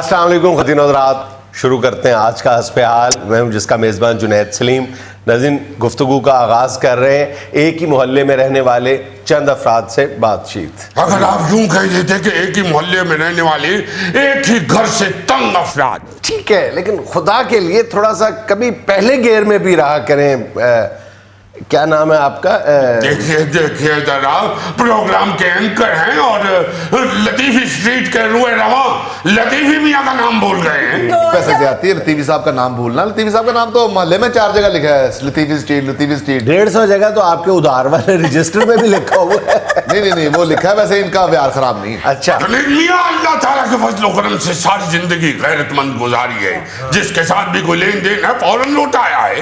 السلام علیکم خواتین و حضرات، شروع کرتے ہیں آج کا حسب حال۔ میں ہوں جس کا میزبان جنید سلیم۔ ناظرین، گفتگو کا آغاز کر رہے ہیں ایک ہی محلے میں رہنے والے چند افراد سے بات چیت۔ اگر آپ یوں کہہ دیتے کہ ایک ہی محلے میں رہنے والے ایک ہی گھر سے تنگ افراد، ٹھیک ہے، لیکن خدا کے لیے تھوڑا سا کبھی پہلے گیئر میں بھی رہا کریں۔ کیا نام ہے آپ کا؟ دیکھیے ذرا، پروگرام کے اینکر ہیں اور لطیفی اسٹریٹ کے روئے رواں لطیفی میاں کا نام بھول گئے ہیں۔ پیسے زیادتی ہے لطیفی صاحب کا نام بھولنا۔ لطیفی صاحب کا نام تو محلے میں 4 جگہ لکھا ہے، لطیفی اسٹریٹ، لطیفی اسٹریٹ۔ 150 جگہ تو آپ کے ادھار والے رجسٹر میں بھی لکھا ہوا ہے۔ نہیں، وہ لکھا ہے، ویسے ان کا ویار خراب نہیں ہے۔ اچھا، میاں اللہ تعالیٰ کے فضل و کرم سے ساری زندگی غیرت مند گزاری ہے، جس کے ساتھ بھی کوئی لین دین ہے فوراً لوٹایا ہے۔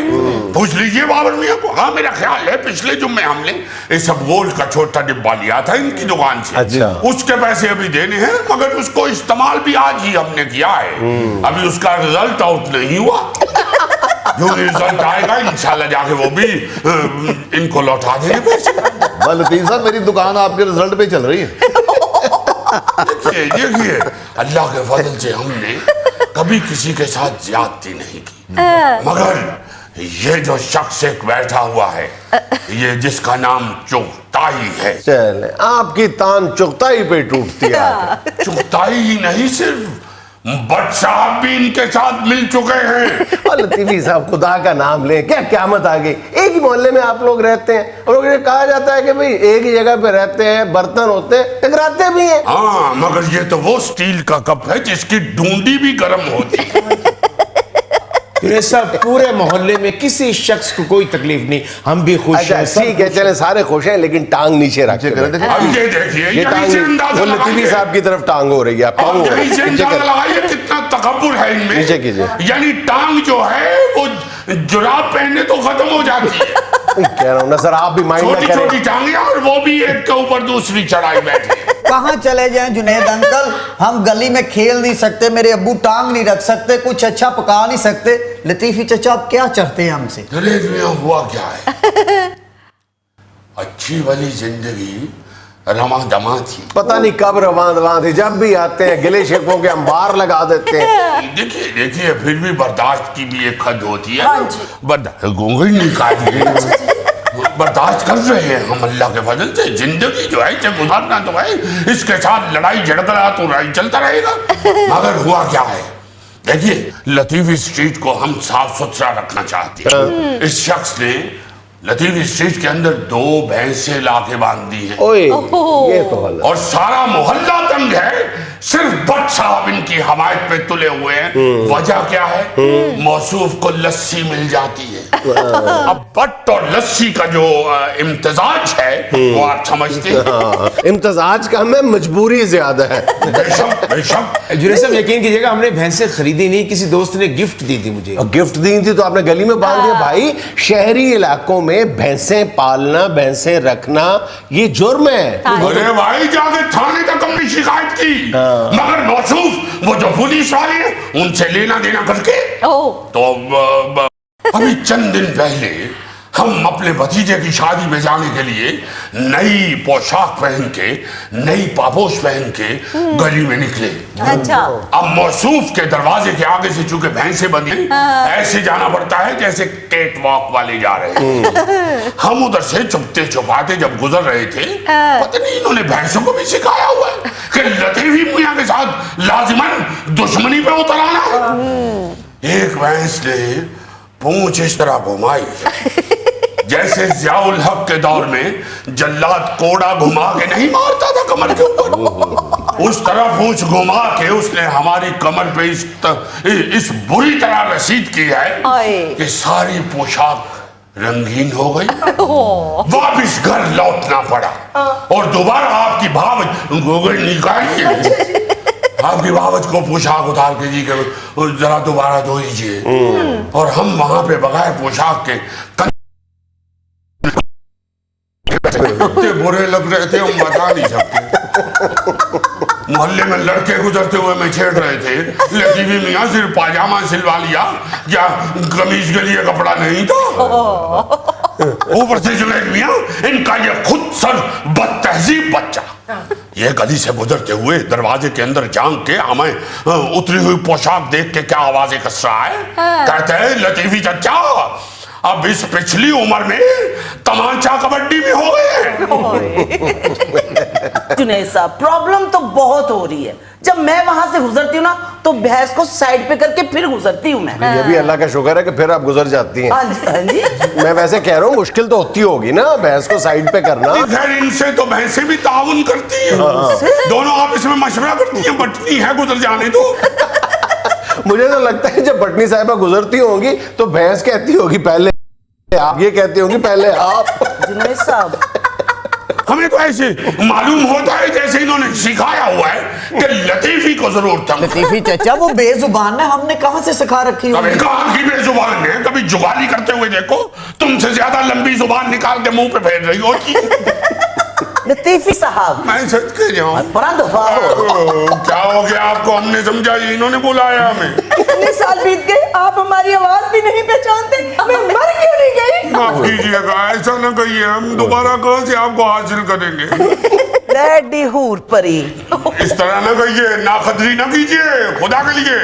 پوچھ لیجئے بابر میاں کو۔ ہاں، میرا خیال ہے پچھلے جمعے ہم نے اس اب گولڈ کا چھوٹا ڈبہ لیا تھا ان کی دکان سے۔ اچھا، اس کے پیسے ابھی دینے ہیں، مگر اس کو استعمال بھی آج ہی ہم نے کیا ہے۔ ابھی اس کا رزلٹ آؤٹ نہیں ہوا، جو رزلٹ آئے گا انشاءاللہ جا کے وہ بھی ان کو لوٹا دیں گے پیسے۔ لطیف صاحب، میری دکان آپ کے رزلٹ پہ چل رہی ہے۔ دیکھیے اللہ کے فضل سے ہم نے کبھی کسی کے ساتھ زیادتی نہیں کی، مگر یہ جو شخص ایک بیٹھا ہوا ہے، یہ جس کا نام چغتائی ہے۔ چلیں، آپ کی تان چغتائی پہ ٹوٹتی ہے۔ چغتائی ہی نہیں، صرف بٹ صاحب بھی ان کے ساتھ مل چکے ہیں۔ اور لطیفی صاحب، خدا کا نام لیں، کیا قیامت آ گئی؟ ایک ہی محلے میں آپ لوگ رہتے ہیں اور یہ کہا جاتا ہے کہ بھئی ایک ہی جگہ پہ رہتے ہیں، برتن ہوتے ہیں، ٹکراتے بھی ہیں۔ ہاں، مگر یہ تو وہ سٹیل کا کپ ہے جس کی ڈونڈی بھی گرم ہوتی ہے۔ جنید صاحب، پورے محلے میں کسی شخص کو کوئی تکلیف نہیں، ہم بھی خوش ہیں۔ اچھا ٹھیک ہے، چلیں سارے خوش ہیں، لیکن ٹانگ نیچے رکھتے ہیں۔ اب یہ دیکھیے، یہ یہیں ٹانگ سے اندازہ وہ لطیفی لگائیے، صاحب کی طرف ٹانگ ہو رہی ہے، اب پاؤں ہو رہی یہیں سے ہے۔ اندازہ لگائیے کتنا تکبر ہے ان میں۔ نیچے کیجئے۔ یعنی ٹانگ جو ہے وہ جراب پہننے تو ختم ہو جاتی ہے، کہہ رہا ہوں نا سر، آپ بھی مائنڈ نہ چھوٹی کریں۔ چھوٹی ٹانگیں، اور وہ بھی ایک کے اوپر دوسری چڑھائی بیٹھے۔ کہاں چلے جائیں جنید انکل، ہم گلی میں کھیل نہیں سکتے، میرے ابو ٹانگ نہیں رکھ سکتے، کچھ اچھا پکا نہیں سکتے۔ لطیفی چچا آپ کیا چاہتے ہیں ہم سے؟ جنید میاں، ہوا کیا ہے؟ اچھی والی زندگی رواں دواں تھی۔ پتہ نہیں کب رواں دواں تھی، جب بھی آتے ہیں گلے شکووں کے انبار لگا دیتے ہیں۔ دیکھیے پھر بھی برداشت کی بھی ایک حد ہوتی ہے۔ گونگڑ نکالیے، برداشت کر رہے ہیں ہم اللہ کے فضل سے۔ زندگی جو ہے اسے گزارنا تو ہے، اس کے ساتھ لڑائی جھگڑا تو چلتا رہے گا۔ مگر ہوا کیا ہے؟ دیکھیے، لطیفی اسٹریٹ کو ہم صاف ستھرا رکھنا چاہتے ہیں۔ اس شخص نے لطیفی اسٹریٹ کے اندر 2 بھینسیں لا کے باندھ دی ہیں، اوئے، یہ تو غلط۔ اور سارا محلہ تنگ ہے، صرف بٹ صاحب ان کی حمایت پہ تلے ہوئے ہیں۔ وجہ کیا ہے؟ موصوف کو لسی مل جاتی ہے۔ اب بٹ اور لسی کا جو امتزاج ہے وہ آپ سمجھتے ہیں۔ امتزاج کا ہمیں مجبوری زیادہ ہے۔ بے شک، بے شک۔ جنید صاحب، یقین کیجیے گا، ہم نے بھینسیں خریدی نہیں، کسی دوست نے گفٹ دی تھی مجھے۔ گفٹ دی تھی تو آپ نے گلی میں باندھ دیا؟ بھائی، شہری علاقوں میں بھینسیں پالنا، بھینسیں رکھنا یہ جرم ہے۔ ارے بھائی، جا کے تھانے تک ہم نے شکایت کی، مگر موصوف وہ جو پولیس والے ہیں ان سے لینا دینا کر کے تو ابھی چند دن پہلے ہم اپنے بھتیجے کی شادی میں جانے کے لیے نئی پوشاک پہن کے، نئی پاپوش پہن کے گلی میں نکلے۔ اچھا، اب موصوف کے دروازے کے آگے سے چونکہ بھینسیں بندھی ہیں، ایسے جانا پڑتا ہے جیسے کیٹ واک والے جا رہے ہیں۔ ہم ادھر سے چھپتے چھپاتے جب گزر رہے تھے، پتہ نہیں انہوں نے بھینسوں کو بھی سکھایا ہوا ہے کہ لطیفی میاں کے ساتھ لازماً دشمنی پہ اتر آنا ہے۔ ایک بھینس نے پونچھ اس طرح گھمائی جیسے ضیاء الحق کے دور میں جلاد کوڑا گھما کے نہیں مارتا تھا کمر کے اوپر، اس طرح پونچھ گھما کے اس نے ہماری کمر پہ اس بری طرح رسید کی ہے کہ ساری پوشاک رنگین ہو گئی۔ واپس گھر لوٹنا پڑا اور دوبارہ آپ کی بھاوج گوگل نکالیے، آپ کی بھاوج کو پوشاک اتار کے جی کہ ذرا دوبارہ دھو لیجیے، اور ہم وہاں پہ بغیر پوشاک کے اتنے برے لگ رہے تھے، ہم بتا نہیں سکتے۔ محلے میں لڑکے گزرتے ہوئے میں چھیڑ رہے تھے، لطیفی میاں صرف پاجامہ سلوا لیا، کیا قمیض کے لیے کپڑا نہیں تھا؟ اوپر سے جنید میاں ان کا یہ خود سر بدتہذیب بچہ یہ گلی سے گزرتے ہوئے دروازے کے اندر جھانک کے ہمیں اتری ہوئی پوشاک دیکھ کے کیا آوازیں کس رہا ہے، کہتے ہیں لطیفی چچا اب اس پچھلی عمر میں تمانچہ کبڈی میں ہو گئے۔ جنید صاحب پرابلم تو بہت ہو رہی ہے، جب میں وہاں سے گزرتی ہوں نا تو بھینس کو سائڈ پہ کر کے پھر گزرتی ہوں میں۔ یہ بھی اللہ کا شکر ہے کہ پھر آپ گزر جاتی ہیں۔ ہاں جی ہاں جی، میں ویسے کہہ رہا ہوں مشکل تو ہوتی ہوگی نا بھینس کو سائیڈ پہ کرنا۔ خیر ان سے تو بھینسیں بھی تعاون کرتی ہیں، دونوں آپس میں مشورہ کرتی ہیں، بٹنی ہے گزر جانے دو۔ مجھے تو لگتا ہے جب بٹنی صاحبہ گزرتی ہوں گی تو بھینس کہتی ہوگی پہلے آپ، یہ کہتی ہوگی پہلے آپ۔ جنید صاحب ہمیں تو ایسے معلوم ہوتا ہے جیسے انہوں نے سکھایا ہوا ہے کہ لطیفی کو ضرور تنگ کرو۔ لطیفی چچا وہ بے زبان ہے، ہم نے کہاں سے سکھا رکھی کبھی ہوگی؟ کہاں کی بے زبان ہے، کبھی جگالی کرتے ہوئے دیکھو تم سے زیادہ لمبی زبان نکال کے منہ پہ پھیر رہی ہوتی۔ لطیفی صاحب میں صدقے جاؤں، بڑا دفعہ ہو، کیا ہو گیا آپ کو؟ ہم نے سمجھا یہ انہوں نے بلایا ہمیں۔ اتنے سال بیت گئے آپ ہماری آواز بھی نہیں پہچانتے، میں مر کیوں نہیں گئی؟ معاف کیجیے گا، ایسا نہ کہیے، ہم دوبارہ کہاں سے آپ کو حاصل کریں گے؟ ڈیڈی ہور پری، اس طرح نہ کہیے، ناقدری نہ کیجیے، خدا کے لیے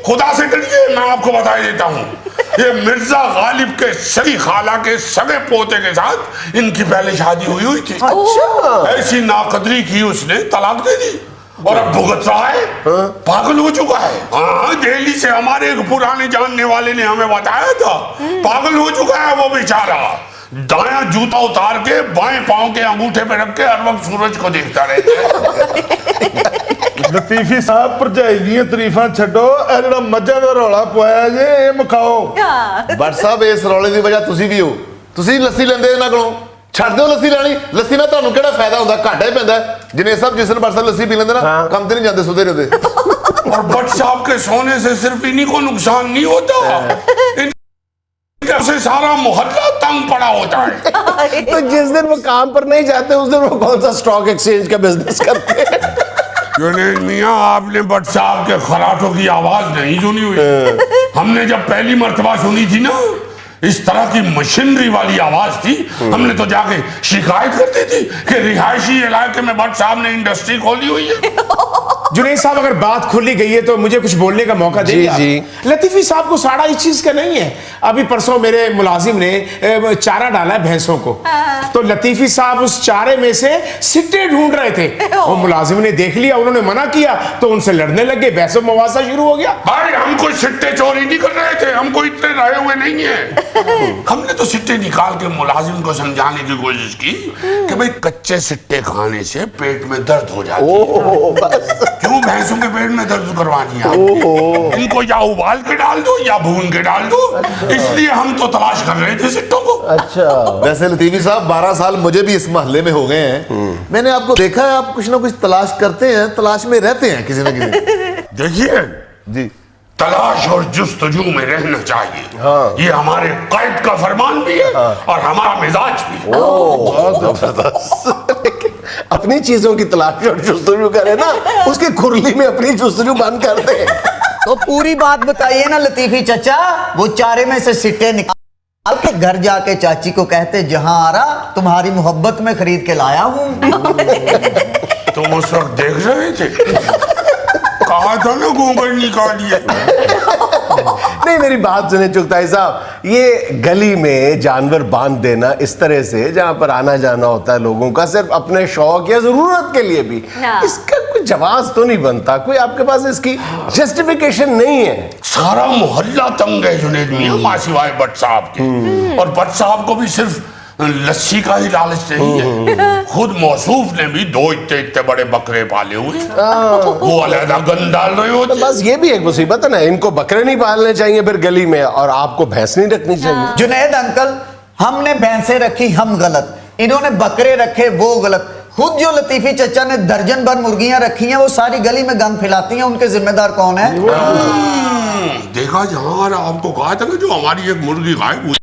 خدا سے ڈریے۔ میں آپ کو بتا دیتا ہوں یہ مرزا غالب کے سگی خالہ کے سگے پوتے کے ساتھ ان کی پہلے شادی ہوئی تھی۔ ایسی ناقدری کی اس نے طلاق دے دی اور اب بھگت رہا ہے، پاگل ہو چکا ہے۔ ہاں دہلی سے ہمارے ایک پرانے جاننے والے نے ہمیں بتایا تھا، پاگل ہو چکا ہے وہ بیچارہ، دایاں جوتا اتار کے بائیں پاؤں کے انگوٹھے پہ رکھ کے ہر وقت سورج کو دیکھتا رہتا ہے۔ لطیفی صاحب پرجائی دیئے تریفاں چھڑو، اے جڑا مجھا دا روڑا پوایا جے اے مکھاؤ۔ بٹ صاحب اس رولے دی وجہ تسی بھی ہو، تسی لسی لیندے نہ کرو، چھڑ دیو لسی لانی، لسی نہ تانوں کیڑا فائدہ ہوندا، گھاٹا ہی پیندا ہے۔ جنید صاحب جس نے بٹ صاحب لسی پی لیندے نا کم تے نہیں جاندے سودے رہتے۔ اور بٹ صاحب کے سونے سے صرف انہی کو نقصان نہیں ہوتا، ان سے سارا محلہ تنگ پڑا ہوتا ہے۔ تو جس دن وہ کام پر نہیں جاتے اس دن وہ کون سا اسٹاک ایکسچینج کا بزنس کرتے ہیں؟ جنید میاں آپ نے بٹ صاحب کے خراٹوں کی آواز نہیں سنی ہوئی، ہم نے جب پہلی مرتبہ سنی تھی نا اس طرح کی مشینری والی آواز تھی، ہم نے تو جا کے شکایت کرتی تھی کہ رہائشی علاقے میں بٹ صاحب نے انڈسٹری کھولی ہوئی ہے۔ جنید صاحب اگر بات کھلی گئی ہے تو مجھے کچھ بولنے کا موقع دیں گے؟ لطیفی صاحب کو ساڑھا اس چیز کا نہیں ہے۔ ابھی پرسوں میرے ملازم نے چارہ ڈالا ہے بھینسوں کو، تو لطیفی صاحب اس چارے میں سے سٹے ڈھونڈ رہے تھے، وہ ملازم نے دیکھ لیا، انہوں نے منع کیا تو ان سے لڑنے لگ گئے، بحث و مباحثہ شروع ہو گیا۔ بھائی ہم کوئی سٹے چوری نہیں کر رہے تھے، ہم کوئی اتنے رہے ہوئے نہیں ہیں۔ ہم نے تو سٹے نکال کے ملازم کو سمجھانے کی کوشش کی کہ بھئی کچے سٹے کھانے سے پیٹ میں درد ہو جاتی ہے، کیوں بھینسوں کے پیٹ میں درد کروانی ہے؟ ان کو یا ابال کے ڈال دو یا بھون کے ڈال دو، اس لیے ہم تو تلاش کر رہے تھے سٹوں کو۔ ویسے لطیفی صاحب 12 سال مجھے بھی اس محلے میں ہو گئے ہیں، میں نے آپ کو دیکھا ہے آپ کچھ نہ کچھ تلاش کرتے ہیں، تلاش میں رہتے ہیں کسی نہ کسی۔ دیکھیے جی تلاش اور جستجو میں رہنا چاہیے، یہ ہمارے قائد کا فرمان بھی ہے اور ہمارا مزاج بھی۔ اپنی چیزوں کی تلاش اور جستجو کرے نا، اس کی کھرلی میں اپنی جستجو بند کر دے۔ تو پوری بات بتائیے نا لطیفی چچا، وہ چارے میں سے سٹے نکال کے گھر جا کے چاچی کو کہتے جہاں آ رہا تمہاری محبت میں خرید کے لایا ہوں۔ تم اس وقت دیکھ رہے تھے، کہا تھا نا گونگڑ نکالیے۔ نہیں میری بات سنیں چغتائی صاحب، یہ گلی میں جانور باندھ دینا اس طرح سے جہاں پر آنا جانا ہوتا ہے لوگوں کا صرف اپنے شوق یا ضرورت کے لیے بھی، اس کا کوئی جواز تو نہیں بنتا، کوئی آپ کے پاس اس کی جسٹیفیکیشن نہیں ہے؟ سارا محلہ تنگ ہے جنید میاں ماں سوائے بٹ صاحب کے، اور بٹ صاحب کو بھی صرف لسی کا ہی لالچ نہیں ہے، خود موصوف نے بھی 2 اتنے بڑے بکرے پالے ہوئے، وہ علیحدہ گند ڈال رہے ہوتے۔ بس یہ بھی ایک مصیبت ہے نا، ان کو بکرے نہیں پالنے چاہیے پھر گلی میں، اور آپ کو بھینس نہیں رکھنی چاہیے۔ جنید انکل ہم نے بھینسیں رکھی ہم غلط، انہوں نے بکرے رکھے وہ غلط، خود جو لطیفی چچا نے درجن بھر مرغیاں رکھی ہیں وہ ساری گلی میں گند پھیلاتی ہیں، ان کے ذمہ دار کون ہے؟ دیکھا جہاں آپ کو کہا تھا نا جو ہماری ایک مرغی غائب ہوئی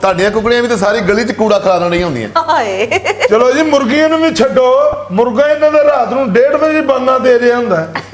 ਤੁਹਾਡੀਆਂ ਕੁਕੜੀਆਂ ਵੀ ਤਾਂ ਸਾਰੀ ਗਲੀ 'ਚ ਕੂੜਾ ਖਿਲਾਰਨ ਨਹੀਂ ਹੁੰਦੀਆਂ। ਹਾਏ ਚਲੋ ਜੀ ਮੁਰਗੀਆਂ ਨੂੰ ਵੀ ਛੱਡੋ, ਮੁਰਗਾ ਇਹਨਾਂ ਦਾ ਰਾਤ ਨੂੰ 1:30 ਵਜੇ ਬਾਨਾ ਦੇ ਰਿਹਾ ਹੁੰਦਾ ਹੈ।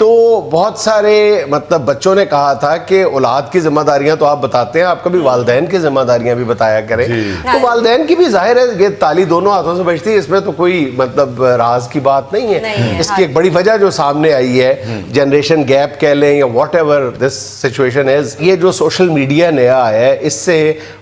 تو بہت سارے مطلب بچوں نے کہا تھا کہ اولاد کی ذمہ داریاں تو آپ بتاتے ہیں، آپ کبھی والدین کی ذمہ داریاں بھی بتایا کریں. تو والدین کی بھی ظاہر ہے یہ تالی دونوں ہاتھوں سے بجتی ہے، اس میں تو کوئی مطلب راز کی بات نہیں ہے. اس کی ایک بڑی وجہ جو سامنے آئی ہے، جنریشن گیپ کہہ لیں یا what ever this situation is, یہ جو سوشل میڈیا نیا ہے اس سے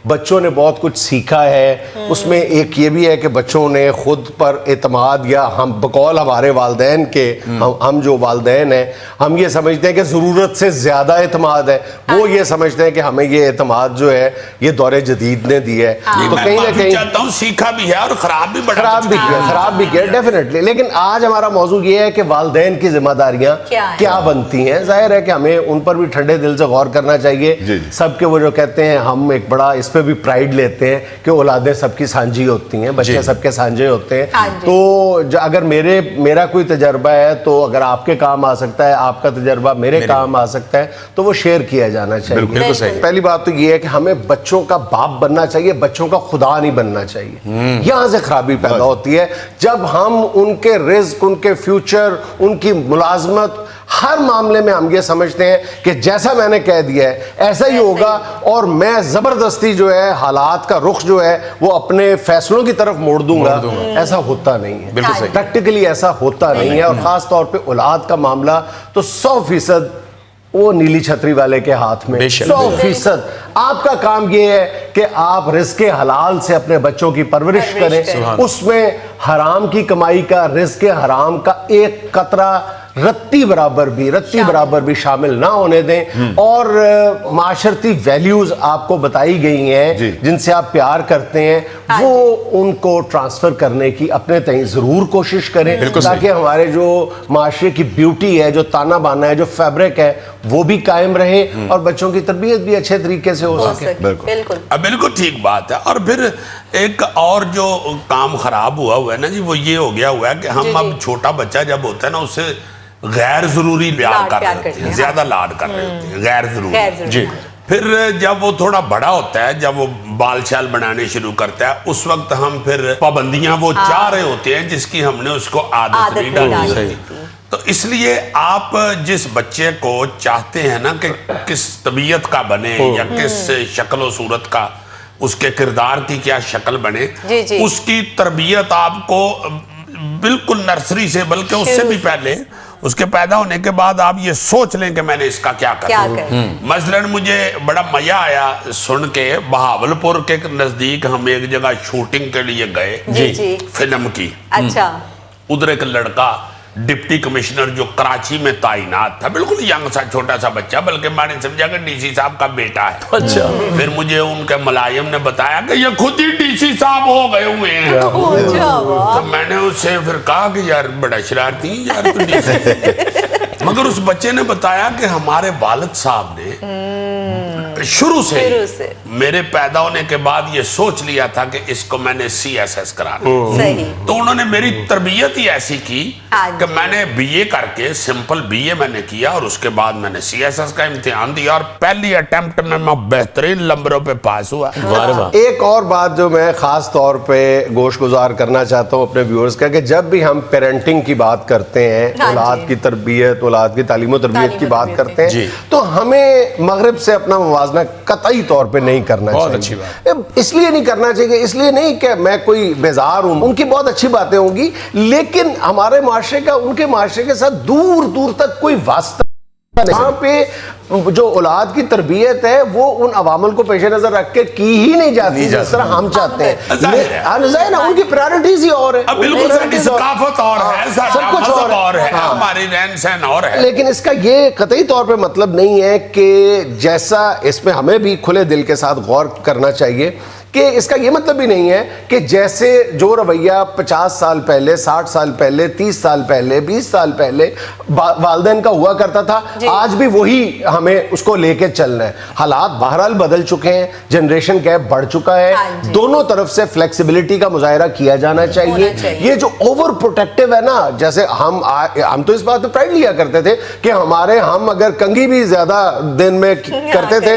بچوں نے بہت کچھ سیکھا ہے. اس میں ایک یہ بھی ہے کہ بچوں نے خود پر اعتماد، یا ہم بقول ہمارے والدین کے، ہم جو والدین ہیں ہم یہ سمجھتے ہیں کہ ضرورت سے زیادہ اعتماد ہے، وہ یہ سمجھتے ہیں کہ ہمیں یہ اعتماد جو ہے یہ دور جدید نے دی ہے. تو کہیں نہ کہیں چاہتا ہوں سیکھا بھی ہے اور خراب بھی کیا ڈیفینیٹلی. لیکن آج ہمارا موضوع یہ ہے کہ والدین کی ذمہ داریاں کیا بنتی ہیں. ظاہر ہے کہ ہمیں ان پر بھی ٹھنڈے دل سے غور کرنا چاہیے. سب کے وہ جو کہتے ہیں، ہم ایک بڑا اس پہ بھی پرائیڈ لیتے ہیں کہ اولادیں سب کی سانجھی ہوتی ہیں، بچے سب کے سانجھے ہوتے ہیں. تو اگر میرا کوئی تجربہ ہے تو اگر آپ کے کام آ سکتا ہے، آپ کا تجربہ میرے کام آ سکتا ہے، تو وہ شیئر کیا جانا چاہیے. پہلی بات تو یہ ہے کہ ہمیں بچوں کا باپ بننا چاہیے، بچوں کا خدا نہیں بننا چاہیے. یہاں سے خرابی پیدا ہوتی ہے جب ہم ان کے رزق، ان کے فیوچر، ان کی ملازمت، ہر معاملے میں ہم یہ سمجھتے ہیں کہ جیسا میں نے کہہ دیا ہے ایسا ہی ہوگا، اور میں زبردستی جو ہے حالات کا رخ جو ہے وہ اپنے فیصلوں کی طرف موڑ دوں گا. ایسا ہوتا نہیں ہے، پریکٹیکلی ایسا ہوتا نہیں ہے. اور خاص طور پہ اولاد کا معاملہ تو 100% وہ نیلی چھتری والے کے ہاتھ میں. 100% آپ کا کام یہ ہے کہ آپ رزق حلال سے اپنے بچوں کی پرورش کریں. اس میں حرام کی کمائی کا، رزق حرام کا ایک قطرہ رتی برابر بھی شامل نہ ہونے دیں. اور معاشرتی ویلیوز آپ کو بتائی گئی ہیں جن سے آپ پیار کرتے ہیں، وہ ان کو ٹرانسفر کرنے کی اپنے تئیں ضرور کوشش کریں، تاکہ ہمارے جو معاشرے کی بیوٹی ہے، جو تانا بانا ہے، جو فیبرک ہے، وہ بھی قائم رہے اور بچوں کی تربیت بھی اچھے طریقے سے ہو سکے. بالکل ٹھیک بات ہے. اور پھر ایک اور جو کام خراب ہوا ہے نا جی، وہ یہ ہو گیا ہوا ہے کہ ہم اب چھوٹا بچہ جب ہوتا ہے نا، اسے غیر ضروری پیار کر رہے ہوتے ہیں، زیادہ لاڈ کر رہے ہوتے ہیں، غیر ضروری. پھر جب وہ تھوڑا بڑا ہوتا ہے، جب وہ بال شال بنانے شروع کرتا ہے، اس وقت ہم پھر پابندیاں وہ چاہ رہے ہوتے ہیں جس کی ہم نے اس کو عادت نہیں ڈالی ہوتی. تو اس لیے آپ جس بچے کو چاہتے ہیں نا کہ کس طبیعت کا بنے یا کس شکل و صورت کا، اس کے کردار کی کیا شکل بنے، اس کی تربیت آپ کو بالکل نرسری سے، بلکہ اس سے بھی پہلے، اس کے پیدا ہونے کے بعد آپ یہ سوچ لیں کہ میں نے اس کا کیا کرنا. مثلاً مجھے بڑا مزہ آیا سن کے، بہاولپور کے نزدیک ہم ایک جگہ شوٹنگ کے لیے گئے فلم کی. ادھر ایک لڑکا ڈپٹی کمشنر جو کراچی میں تعینات تھا، بالکل ینگ سا چھوٹا سا بچہ، بلکہ میں نے سمجھا کہ ڈی سی صاحب کا بیٹا ہے. پھر مجھے ان کے ملازم نے بتایا کہ یہ خود ہی ڈی سی صاحب ہو گئے ہوئے ہیں. تو میں نے اس سے پھر کہا کہ یار بڑا شرارتی یار تو ڈی سی. مگر اس بچے نے بتایا کہ ہمارے والد صاحب نے شروع سے میرے پیدا ہونے کے بعد یہ سوچ لیا تھا کہ اس کو میں نے سی ایس ایس کرانا. تو انہوں نے میری تربیت ہی ایسی کی کہ میں نے بی اے کر کے، سمپل بی اے میں نے کیا، اور اس کے بعد میں نے سی ایس ایس کا امتحان دیا، اور پہلی اٹیمپٹ میں بہترین نمبروں پہ پاس ہوا. ایک اور بات جو میں خاص طور پہ گوش گزار کرنا چاہتا ہوں اپنے ویورز کا، کہ جب بھی ہم پیرنٹنگ کی بات کرتے ہیں، اولاد کی تربیت، اولاد کی تعلیم و تربیت کی بات کرتے ہیں، تو ہمیں مغرب سے اپنا موازنہ قطعی طور پہ نہیں کرنا چاہیے. اس لیے نہیں کرنا چاہیے، اس لیے نہیں کہ میں کوئی بیزار ہوں، ان کی بہت اچھی باتیں ہوں گی، لیکن ہمارے معاشرے کا ان کے معاشرے کے ساتھ دور دور تک کوئی واسطہ نہیں. وہاں پہ جو اولاد کی تربیت ہے وہ ان عوامل کو پیش نظر رکھ کے کی ہی نہیں جاتی جس طرح ہم چاہتے ہیں. ان کی پرائرٹیز ہی اور ہیں، بالکل ثقافت اور ہے، سب کچھ اور ہے، ہماری رہن سہن اور ہے. لیکن اس کا یہ قطعی طور پہ مطلب نہیں ہے کہ جیسا، اس میں ہمیں بھی کھلے دل کے ساتھ غور کرنا چاہیے کہ اس کا یہ مطلب بھی نہیں ہے کہ جیسے جو رویہ 50 سال پہلے، 60 سال پہلے، 30 سال پہلے، 20 سال پہلے والدین کا ہوا کرتا تھا، آج بھی وہی ہمیں اس کو لے کے چلنا ہے. حالات بہرحال بدل چکے ہیں، جنریشن گیپ بڑھ چکا ہے، دونوں طرف سے فلیکسیبلٹی کا مظاہرہ کیا جانا چاہیے. یہ جو اوور پروٹیکٹیو ہے نا، جیسے ہم تو اس بات پہ پرائڈ لیا کرتے تھے کہ ہم اگر کنگھی بھی زیادہ دن میں کرتے تھے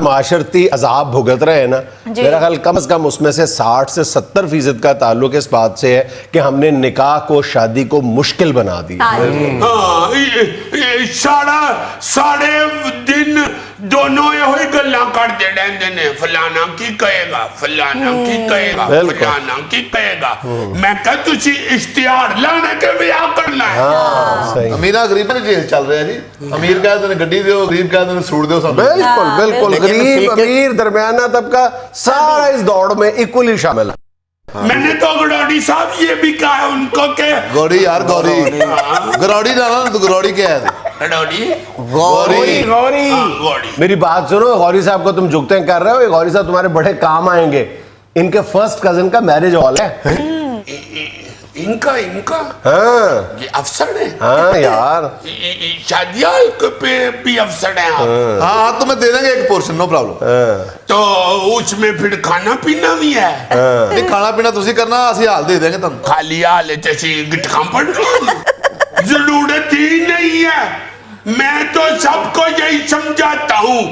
معاشرتی عذاب بھگت رہے ہیں نا, میرا خیال کم از کم اس میں سے 60 سے 70% کا تعلق اس بات سے ہے کہ ہم نے نکاح کو, شادی کو مشکل بنا دیا. ساڑھے دن دونوں یہ ہوئی گلاں کرتے رہندے نے, فلانا کی کہے گا, فلانا کی کہے گا, فلانا کی کہے گا. میں کہا تسی اشتہار لانے کے بیاہ کرنا ہے. امیرہ غریب نے جیل چل رہے ہیں جی, امیر کہتے ہیں گڈی دیو, غریب کہتے ہیں سوٹ دیو. بالکل بالکل, غریب امیر درمیانہ طبقہ سارا اس دوڑ میں ایکولی شامل ہے. میں نے تو گروڑی صاحب یہ بھی کہا ہے ان کو کہ گوڑی یار, گوڑی گروڑی جانا تو گروڑی کیا ہے؟ گروڑی غوری. میری بات سنو, غوری صاحب کو تم جھکتے کر رہے ہو, یہ غوری صاحب تمہارے بڑے کام آئیں گے. ان کے فرسٹ کزن کا میرج ہال ہے. ان کا ہاں یہ افسر ہیں. ہاں یار, شادیاں پہ بھی افسر ہیں آپ. ہاں تو میں دے دیں گے ایک پورشن, نو پرابلم. تو اس میں پھر کھانا پینا بھی ہے. نہیں کھانا پینا تسی کرنا, اسی حال دے دیں گے تم. خالی حال جیسی گٹکاں پڑ ضرورت ہی نہیں ہے. میں تو سب کو یہی سمجھاتا ہوں.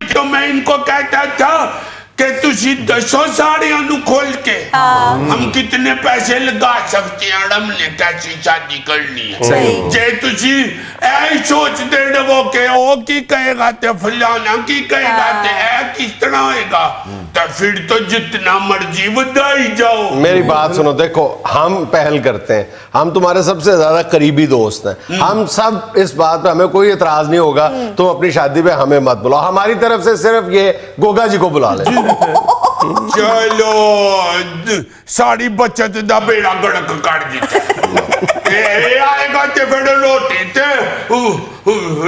تو میں ان کو کہتا تھا کہ تسی 200 ساڑیاں نو کھول کے ہم کتنے پیسے لگا سکتے ہیں اور ہم نے کیسی شادی کرنی ہے. جے تسی اے سوچ دے رہو کہ او کی کہے گا تے فلانا کی کہے گا تے اے کس طرح ہوئے گا, تو پھر تو جتنا مرضی ودائی جاؤ. میری بات سنو, دیکھو ہم پہل کرتے ہیں, ہم تمہارے سب سے زیادہ قریبی دوست ہیں, ہم سب اس بات پہ ہمیں کوئی اعتراض نہیں ہوگا. تم اپنی شادی پہ ہمیں مت بلاؤ, ہماری طرف سے صرف یہ گوگا جی کو بلا لیں. چلو ساری بچت دا بیڑا گڑک کر دیتا ہے. آئے گا تے پھر روٹی تے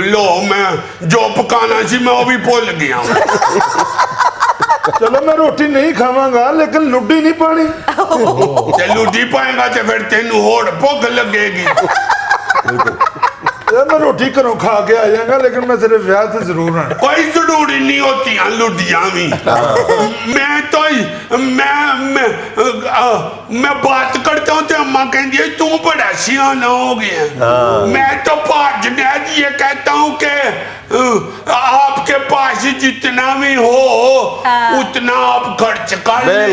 لو, میں جو پکانا سی میں وہ بھی بھول گیا. چلو میں روٹی نہیں کھاواں گا لیکن لڈی نہیں پانی. تے لڈی پائیں گا تے پھر تینوں ہوڑ بھوک لگے گی. میں روٹی گھروں کھا کے آ جائیں گا لیکن میں صرف ویاہ سے ضرور آنا. کوئی ضروری نہیں ہوتی ہیں لڈیاں بھی. میں تو میں بات کرتا ہوں تو اماں کہندی ہے تو بڑا سیانا ہو گیا. میں تو پاس جنید یہ کہتا ہوں کہ آپ کے پاس جتنا بھی ہو اتنا آپ خرچ کر لیں,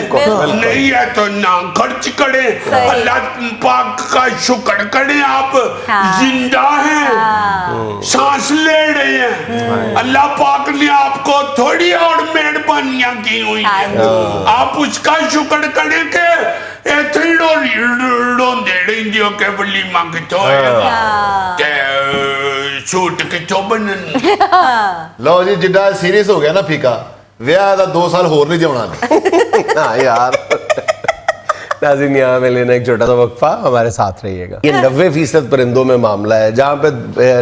نہیں ہے تو نہ خرچ کریں. اللہ پاک کا شکر کریں, آپ زندہ ہیں, سانس لے رہے ہیں. اللہ پاک نے آپ کو تھوڑی اور مہربانیاں کی ہوئی ہیں, آپ اس کا شکر کریں کہ ایتھے روندے رہندے ہو کہ ولیمہ کتھوں ہوئے گا کہ سوٹ کتھوں بنن. لو جی جڈا سیریس ہو گیا نا پھیکا, ویاہ دا 2 سال ہور نہیں جونا. ہاں یار. ناظرین یہاں میں لینا ایک چھوٹا سا وقفہ, ہمارے ساتھ رہیے گا. یہ 90% پرندوں میں معاملہ ہے, جہاں پہ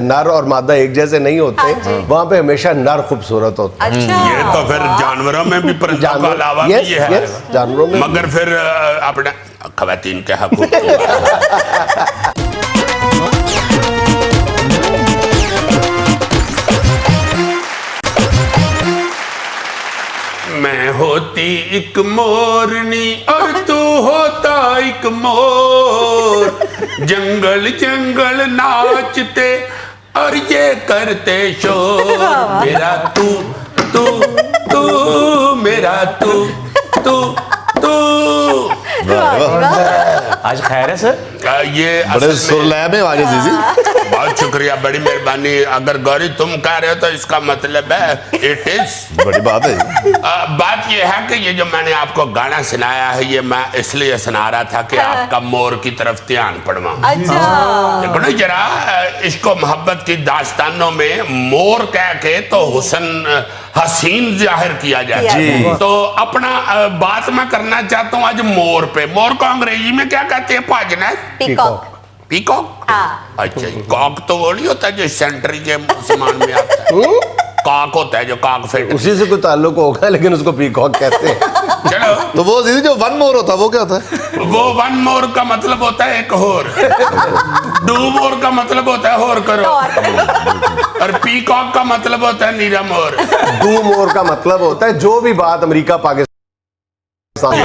نر اور مادہ ایک جیسے نہیں ہوتے وہاں پہ ہمیشہ نر خوبصورت ہوتا ہے. یہ تو پھر جانوروں میں بھی پرندوں کا علاوہ بھی یہ ہے, جانوروں میں, مگر پھر اپنے خواتین کے حقوق. میں ہوتی ایک مورنی اور تو ہوتا ایک مور, جنگل جنگل ناچتے اور یہ کرتے شور. میرا تو میرا تو آج خیر ہے سر. یہ بڑے سر لے میں آج عزیزی. بہت شکریہ, بڑی مہربانی. اگر گوری تم کہہ رہے ہو تو اس کا مطلب ہے اٹ از بڑی بات ہے. بات یہ ہے کہ یہ جو میں نے آپ کو گانا سنایا ہے یہ میں اس لیے سنا رہا تھا کہ آپ کا مور کی طرف دھیان پڑواؤں. دیکھو نا ذرا, عشق و محبت کی داستانوں میں مور کہہ کے تو حسین ظاہر کیا جائے. تو اپنا بات میں کرنا چاہتا ہوں آج مور پہ. مور کو انگریزی میں کیا کہتے ہیں پاجنا؟ پیکاک. اچھا, کاک تو وہ نہیں ہوتا جو سینٹری کے سامان میں آتا ہے, کاک ہوتا ہے جو کاک فیٹ. اسی سے کوئی تعلق ہوگا لیکن اس کو پیکاک کہتے ہیں. چلو تو وہ عزیزی جو 1 مور ہوتا ہے وہ کیا ہوتا ہے؟ وہ 1 مور کا مطلب ہوتا ہے ایک ہور, 2 مور کا مطلب ہوتا ہے ہور کرو, اور پیکاک کا مطلب ہوتا ہے نیرا مور. 2 مور کا مطلب ہوتا ہے جو بھی بات امریکہ پاکستان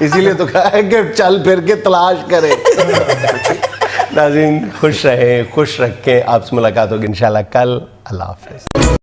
اسی لیے تو کہا ہے کہ چل پھر کے تلاش کریں. ناظرین خوش رہیں, خوش رکھیں. آپ سے ملاقات ہوگی انشاءاللہ کل. اللہ حافظ.